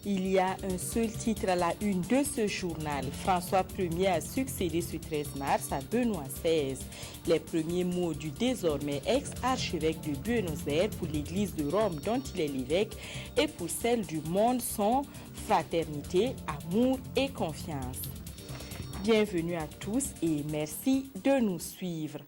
Il y a un seul titre à la une de ce journal. François Ier a succédé ce 13 mars à Benoît XVI. Les premiers mots du désormais ex-archevêque de Buenos Aires pour l'église de Rome dont il est l'évêque et pour celle du monde sont fraternité, amour et confiance. Bienvenue à tous et merci de nous suivre.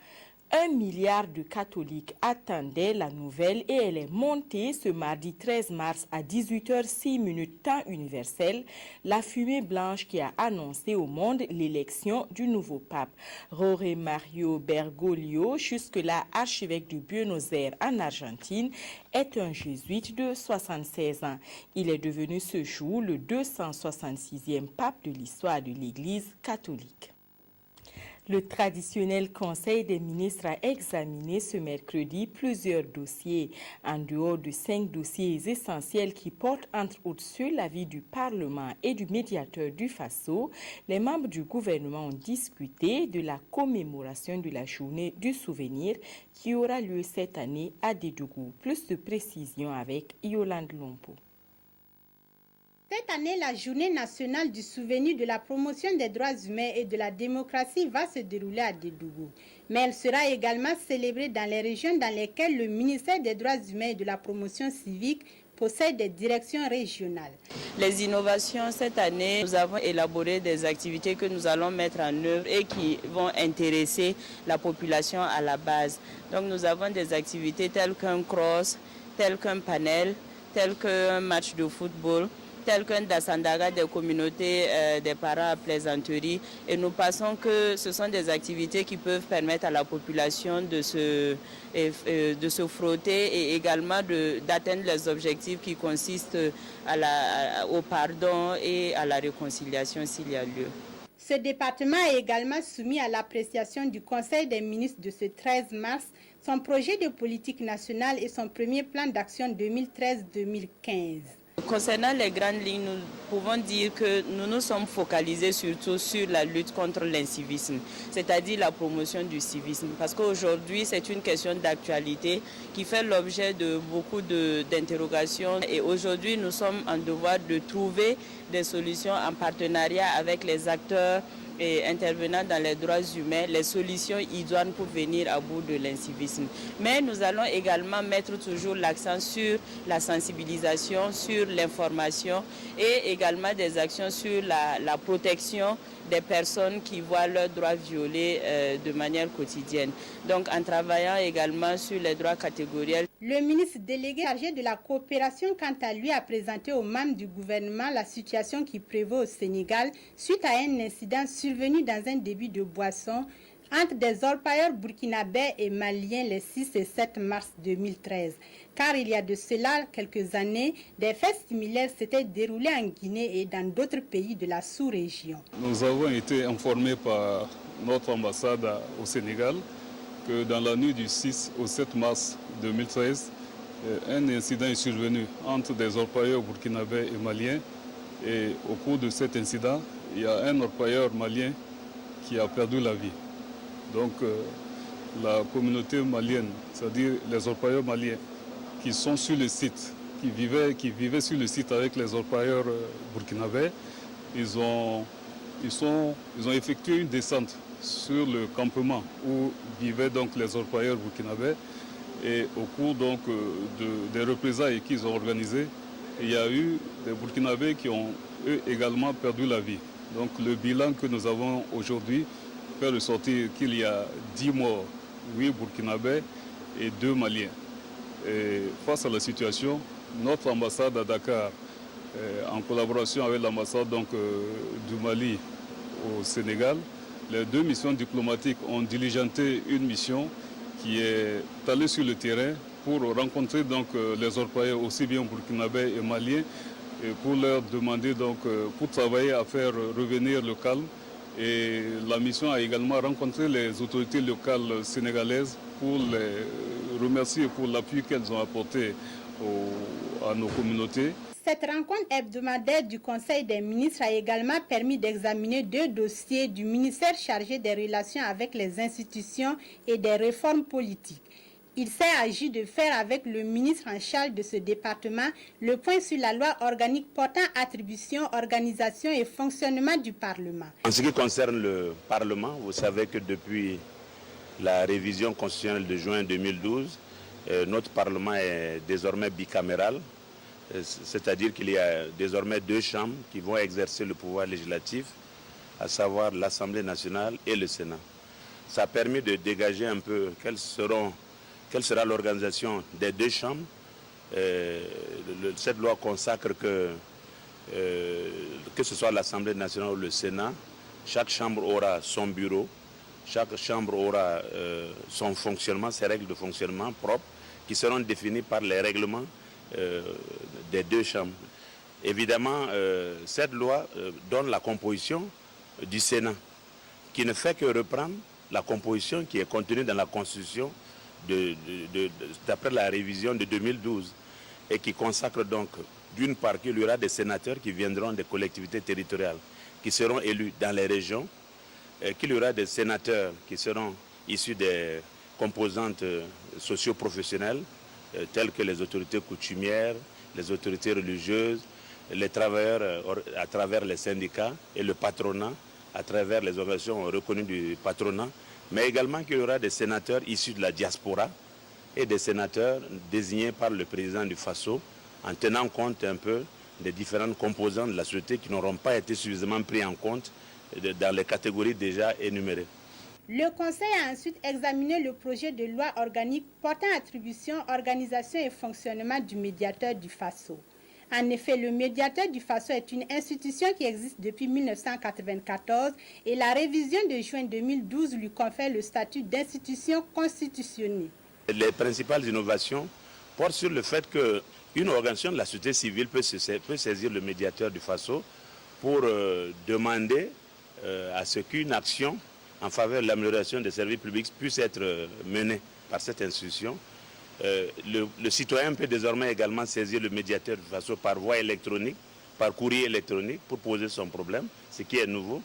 1 milliard de catholiques attendaient la nouvelle et elle est montée ce mardi 13 mars à 18h06 temps universel, la fumée blanche qui a annoncé au monde l'élection du nouveau pape. Jorge Mario Bergoglio, jusque-là archevêque de Buenos Aires en Argentine, est un jésuite de 76 ans. Il est devenu ce jour le 266e pape de l'histoire de l'Église catholique. Le traditionnel Conseil des ministres a examiné ce mercredi plusieurs dossiers. En dehors de 5 dossiers essentiels qui portent entre autres sur l'avis du Parlement et du médiateur du Faso, les membres du gouvernement ont discuté de la commémoration de la journée du souvenir qui aura lieu cette année à Dédougou. Plus de précisions avec Yolande Lompo. Cette année, la journée nationale du souvenir de la promotion des droits humains et de la démocratie va se dérouler à Dédougou. Mais elle sera également célébrée dans les régions dans lesquelles le ministère des droits humains et de la promotion civique possède des directions régionales. Les innovations, cette année, nous avons élaboré des activités que nous allons mettre en œuvre et qui vont intéresser la population à la base. Donc nous avons des activités telles qu'un cross, telles qu'un panel, telles qu'un match de football, tel qu'un Dassandaga des communautés des parents à plaisanterie. Et nous pensons que ce sont des activités qui peuvent permettre à la population de se frotter et également d'atteindre les objectifs qui consistent au pardon et à la réconciliation s'il y a lieu. Ce département est également soumis à l'appréciation du Conseil des ministres de ce 13 mars, son projet de politique nationale et son premier plan d'action 2013-2015. Concernant les grandes lignes, nous pouvons dire que nous nous sommes focalisés surtout sur la lutte contre l'incivisme, c'est-à-dire la promotion du civisme. Parce qu'aujourd'hui, c'est une question d'actualité qui fait l'objet de beaucoup d'interrogations. Et aujourd'hui, nous sommes en devoir de trouver des solutions en partenariat avec les acteurs et intervenant dans les droits humains, les solutions idoines pour venir à bout de l'incivisme. Mais nous allons également mettre toujours l'accent sur la sensibilisation, sur l'information et également des actions sur la protection des personnes qui voient leurs droits violés de manière quotidienne. Donc en travaillant également sur les droits catégoriels. Le ministre délégué chargé de la coopération, quant à lui, a présenté aux membres du gouvernement la situation qui prévaut au Sénégal suite à un incident survenu dans un débit de boisson entre des orpailleurs burkinabés et maliens les 6 et 7 mars 2013. Car il y a de cela quelques années, des faits similaires s'étaient déroulés en Guinée et dans d'autres pays de la sous-région. Nous avons été informés par notre ambassade au Sénégal que dans la nuit du 6 au 7 mars 2013, un incident est survenu entre des orpailleurs burkinabés et maliens. Et au cours de cet incident, il y a un orpailleur malien qui a perdu la vie. Donc la communauté malienne, c'est-à-dire les orpailleurs maliens qui sont sur le site, qui vivaient sur le site avec les orpailleurs burkinabés, ils ont effectué une descente sur le campement où vivaient donc les orpailleurs burkinabés. Et au cours donc des représailles qu'ils ont organisées, il y a eu des Burkinabés qui ont eux également perdu la vie. Donc le bilan que nous avons aujourd'hui fait ressortir qu'il y a 10 morts, 8 Burkinabés et 2 Maliens. Et face à la situation, notre ambassade à Dakar, en collaboration avec l'ambassade du Mali au Sénégal, les 2 missions diplomatiques ont diligenté une mission qui est allée sur le terrain pour rencontrer donc les orpailleurs aussi bien burkinabés et maliens et pour leur demander pour travailler à faire revenir le calme. Et la mission a également rencontré les autorités locales sénégalaises pour les remercier pour l'appui qu'elles ont apporté à nos communautés. Cette rencontre hebdomadaire du Conseil des ministres a également permis d'examiner 2 dossiers du ministère chargé des relations avec les institutions et des réformes politiques. Il s'est agi de faire avec le ministre en charge de ce département le point sur la loi organique portant attribution, organisation et fonctionnement du Parlement. En ce qui concerne le Parlement, vous savez que depuis la révision constitutionnelle de juin 2012, notre Parlement est désormais bicaméral, c'est-à-dire qu'il y a désormais 2 chambres qui vont exercer le pouvoir législatif, à savoir l'Assemblée nationale et le Sénat. Ça a permis de dégager un peu quelle sera l'organisation des 2 chambres. Cette loi consacre que ce soit l'Assemblée nationale ou le Sénat, chaque chambre aura son bureau, chaque chambre aura son fonctionnement, ses règles de fonctionnement propres, qui seront définies par les règlements des 2 chambres. Évidemment, cette loi donne la composition du Sénat, qui ne fait que reprendre la composition qui est contenue dans la Constitution d'après la révision de 2012 et qui consacre donc d'une part qu'il y aura des sénateurs qui viendront des collectivités territoriales, qui seront élus dans les régions, qu'il y aura des sénateurs qui seront issus des composantes socio-professionnelles telles que les autorités coutumières, les autorités religieuses, les travailleurs à travers les syndicats et le patronat à travers les organisations reconnues du patronat, mais également qu'il y aura des sénateurs issus de la diaspora et des sénateurs désignés par le président du FASO en tenant compte un peu des différentes composantes de la société qui n'auront pas été suffisamment pris en compte dans les catégories déjà énumérées. Le Conseil a ensuite examiné le projet de loi organique portant attribution, organisation et fonctionnement du médiateur du FASO. En effet, le médiateur du FASO est une institution qui existe depuis 1994 et la révision de juin 2012 lui confère le statut d'institution constitutionnelle. Les principales innovations portent sur le fait qu'une organisation de la société civile peut saisir le médiateur du FASO pour demander à ce qu'une action en faveur de l'amélioration des services publics puisse être menée par cette institution. Le citoyen peut désormais également saisir le médiateur du FASO par voie électronique, par courrier électronique pour poser son problème, ce qui est nouveau.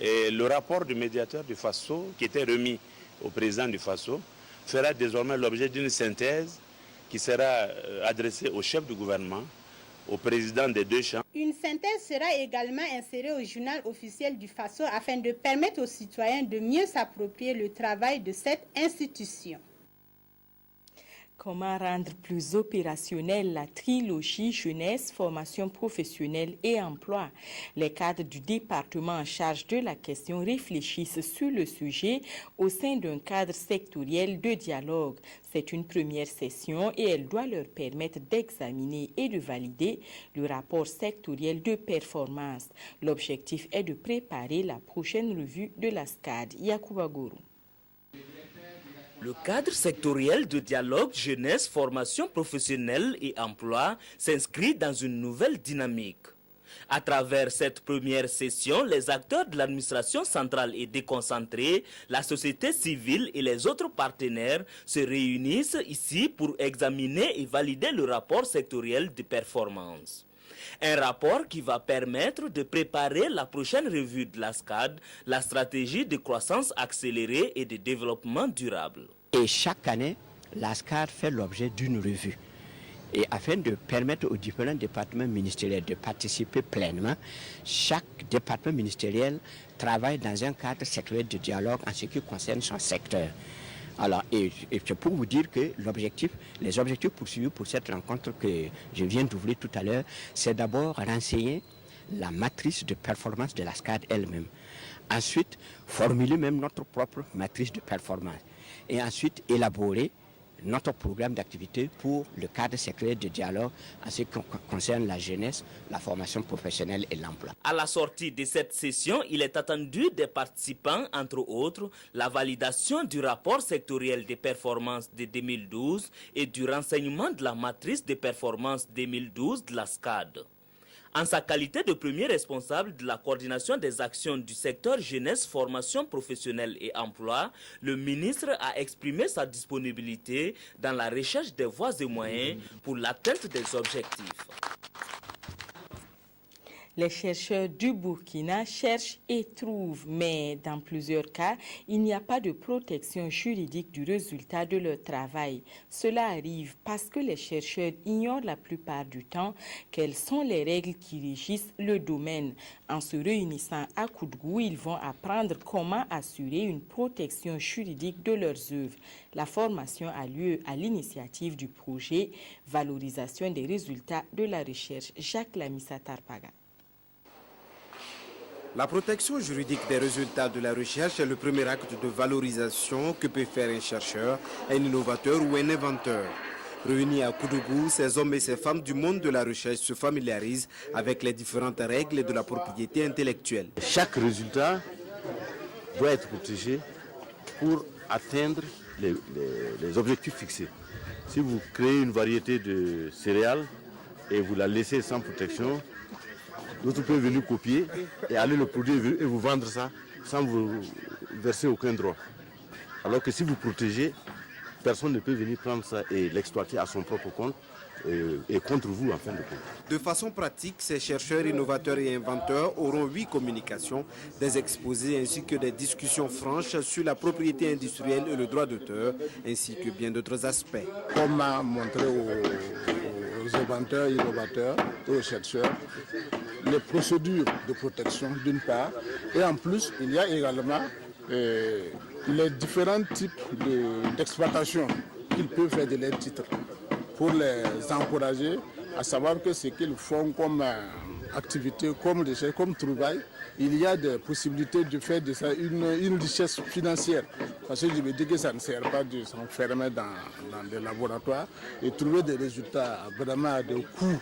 Et le rapport du médiateur du FASO, qui était remis au président du FASO, fera désormais l'objet d'une synthèse qui sera adressée au chef du gouvernement, au président des 2 chambres. Une synthèse sera également insérée au journal officiel du FASO afin de permettre aux citoyens de mieux s'approprier le travail de cette institution. Comment rendre plus opérationnelle la trilogie jeunesse, formation professionnelle et emploi? Les cadres du département en charge de la question réfléchissent sur le sujet au sein d'un cadre sectoriel de dialogue. C'est une première session et elle doit leur permettre d'examiner et de valider le rapport sectoriel de performance. L'objectif est de préparer la prochaine revue de la SCAD. Yacouba Gourou. Le cadre sectoriel de dialogue jeunesse, formation professionnelle et emploi s'inscrit dans une nouvelle dynamique. À travers cette première session, les acteurs de l'administration centrale et déconcentrée, la société civile et les autres partenaires se réunissent ici pour examiner et valider le rapport sectoriel de performance. Un rapport qui va permettre de préparer la prochaine revue de la SCAD, la stratégie de croissance accélérée et de développement durable. Et chaque année, la SCAD fait l'objet d'une revue. Et afin de permettre aux différents départements ministériels de participer pleinement, chaque département ministériel travaille dans un cadre sectoriel de dialogue en ce qui concerne son secteur. Alors, et c'est pour vous dire que les objectifs poursuivis pour cette rencontre que je viens d'ouvrir tout à l'heure, c'est d'abord renseigner la matrice de performance de la SCAD elle-même. Ensuite, formuler même notre propre matrice de performance. Et ensuite, élaborer notre programme d'activité pour le cadre sectoriel de dialogue en ce qui concerne la jeunesse, la formation professionnelle et l'emploi. À la sortie de cette session, il est attendu des participants, entre autres, la validation du rapport sectoriel des performances de 2012 et du renseignement de la matrice de performance 2012 de la SCAD. En sa qualité de premier responsable de la coordination des actions du secteur jeunesse, formation professionnelle et emploi, le ministre a exprimé sa disponibilité dans la recherche des voies et moyens pour l'atteinte des objectifs. Les chercheurs du Burkina cherchent et trouvent, mais dans plusieurs cas, il n'y a pas de protection juridique du résultat de leur travail. Cela arrive parce que les chercheurs ignorent la plupart du temps quelles sont les règles qui régissent le domaine. En se réunissant à Koudgou, ils vont apprendre comment assurer une protection juridique de leurs œuvres. La formation a lieu à l'initiative du projet Valorisation des résultats de la recherche Jacques Lamissa Tarpaga. La protection juridique des résultats de la recherche est le premier acte de valorisation que peut faire un chercheur, un innovateur ou un inventeur. Réunis à Koudgou, ces hommes et ces femmes du monde de la recherche se familiarisent avec les différentes règles de la propriété intellectuelle. Chaque résultat doit être protégé pour atteindre les objectifs fixés. Si vous créez une variété de céréales et vous la laissez sans protection, d'autres peuvent venir copier et aller le produire et vous vendre ça sans vous verser aucun droit. Alors que si vous protégez, personne ne peut venir prendre ça et l'exploiter à son propre compte et contre vous en fin de compte. De façon pratique, ces chercheurs, innovateurs et inventeurs auront 8 communications, des exposés ainsi que des discussions franches sur la propriété industrielle et le droit d'auteur, ainsi que bien d'autres aspects. Comment montrer aux inventeurs, innovateurs et aux chercheurs les procédures de protection d'une part, et en plus il y a également les différents types d'exploitation qu'ils peuvent faire de leurs titres pour les encourager à savoir que ce qu'ils font comme activité, comme recherche, comme trouvaille, il y a des possibilités de faire de ça une richesse financière. Parce que je me dis que ça ne sert pas de s'enfermer dans des laboratoires et trouver des résultats vraiment à des coûts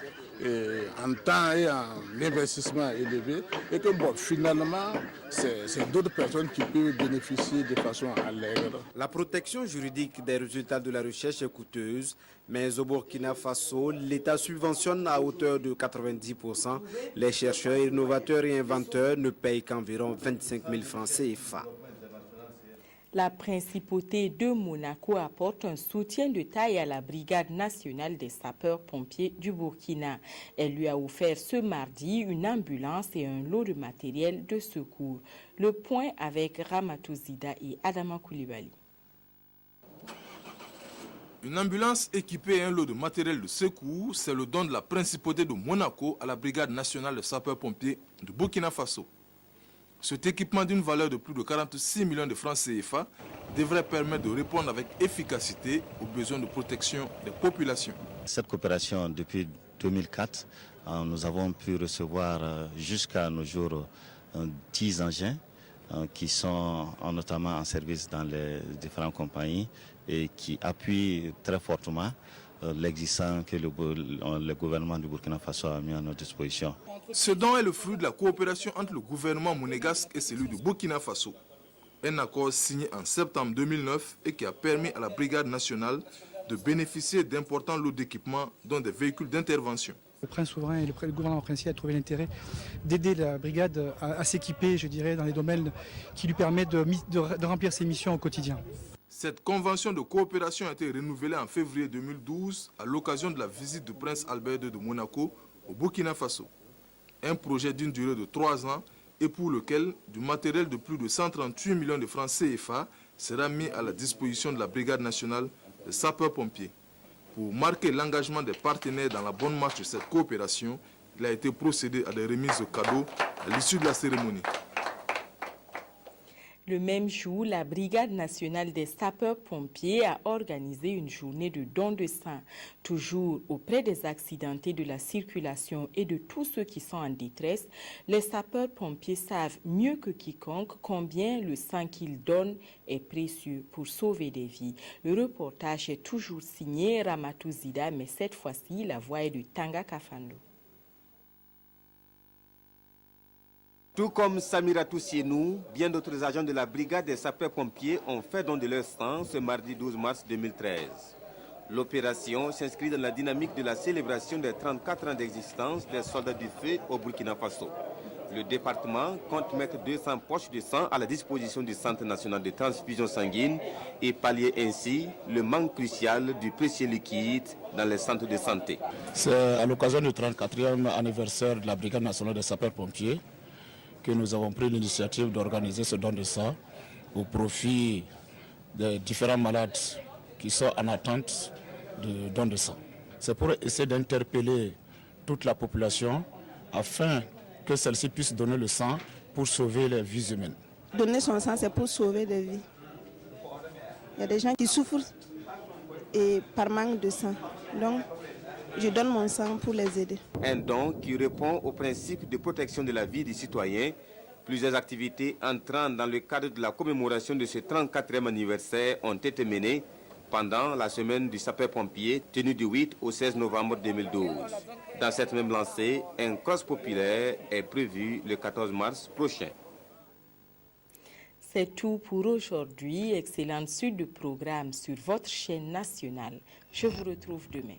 en temps et en investissement élevé, et que bon, finalement, c'est d'autres personnes qui peuvent bénéficier de façon allègre. La protection juridique des résultats de la recherche est coûteuse, mais au Burkina Faso, l'État subventionne à hauteur de 90%. Les chercheurs, innovateurs et inventeurs ne payent qu'environ 25 000 francs CFA. La principauté de Monaco apporte un soutien de taille à la Brigade nationale des sapeurs-pompiers du Burkina. Elle lui a offert ce mardi une ambulance et un lot de matériel de secours. Le point avec Ramatou Zida et Adama Koulibaly. Une ambulance équipée et un lot de matériel de secours, c'est le don de la principauté de Monaco à la Brigade nationale des sapeurs-pompiers du Burkina Faso. Cet équipement d'une valeur de plus de 46 millions de francs CFA devrait permettre de répondre avec efficacité aux besoins de protection des populations. Cette coopération, depuis 2004, nous avons pu recevoir jusqu'à nos jours 10 engins qui sont notamment en service dans les différentes compagnies et qui appuient très fortement l'existant que le gouvernement du Burkina Faso a mis à notre disposition. Ce don est le fruit de la coopération entre le gouvernement monégasque et celui du Burkina Faso. Un accord signé en septembre 2009 et qui a permis à la Brigade nationale de bénéficier d'importants lots d'équipements, dont des véhicules d'intervention. Le prince souverain et le gouvernement princier a trouvé l'intérêt d'aider la brigade à s'équiper, je dirais, dans les domaines qui lui permettent de remplir ses missions au quotidien. Cette convention de coopération a été renouvelée en février 2012 à l'occasion de la visite du prince Albert II de Monaco au Burkina Faso. Un projet d'une durée de 3 ans et pour lequel du matériel de plus de 138 millions de francs CFA sera mis à la disposition de la Brigade nationale des sapeurs-pompiers. Pour marquer l'engagement des partenaires dans la bonne marche de cette coopération, il a été procédé à des remises de cadeaux à l'issue de la cérémonie. Le même jour, la Brigade nationale des sapeurs-pompiers a organisé une journée de don de sang. Toujours auprès des accidentés de la circulation et de tous ceux qui sont en détresse, les sapeurs-pompiers savent mieux que quiconque combien le sang qu'ils donnent est précieux pour sauver des vies. Le reportage est toujours signé Ramatou Zida, mais cette fois-ci, la voix est de Tanga Kafando. Tout comme Samira Toussienou, bien d'autres agents de la brigade des sapeurs-pompiers ont fait don de leur sang ce mardi 12 mars 2013. L'opération s'inscrit dans la dynamique de la célébration des 34 ans d'existence des soldats du feu au Burkina Faso. Le département compte mettre 200 poches de sang à la disposition du Centre national de transfusion sanguine et pallier ainsi le manque crucial du précieux liquide dans les centres de santé. C'est à l'occasion du 34e anniversaire de la Brigade nationale des sapeurs-pompiers que nous avons pris l'initiative d'organiser ce don de sang au profit des différents malades qui sont en attente de don de sang. C'est pour essayer d'interpeller toute la population afin que celle-ci puisse donner le sang pour sauver les vies humaines. Donner son sang, c'est pour sauver des vies. Il y a des gens qui souffrent et par manque de sang. Donc, je donne mon sang pour les aider. Un don qui répond au principe de protection de la vie des citoyens. Plusieurs activités entrant dans le cadre de la commémoration de ce 34e anniversaire ont été menées pendant la semaine du sapeur-pompier tenue du 8 au 16 novembre 2012. Dans cette même lancée, un cross populaire est prévu le 14 mars prochain. C'est tout pour aujourd'hui. Excellente suite de programmes sur votre chaîne nationale. Je vous retrouve demain.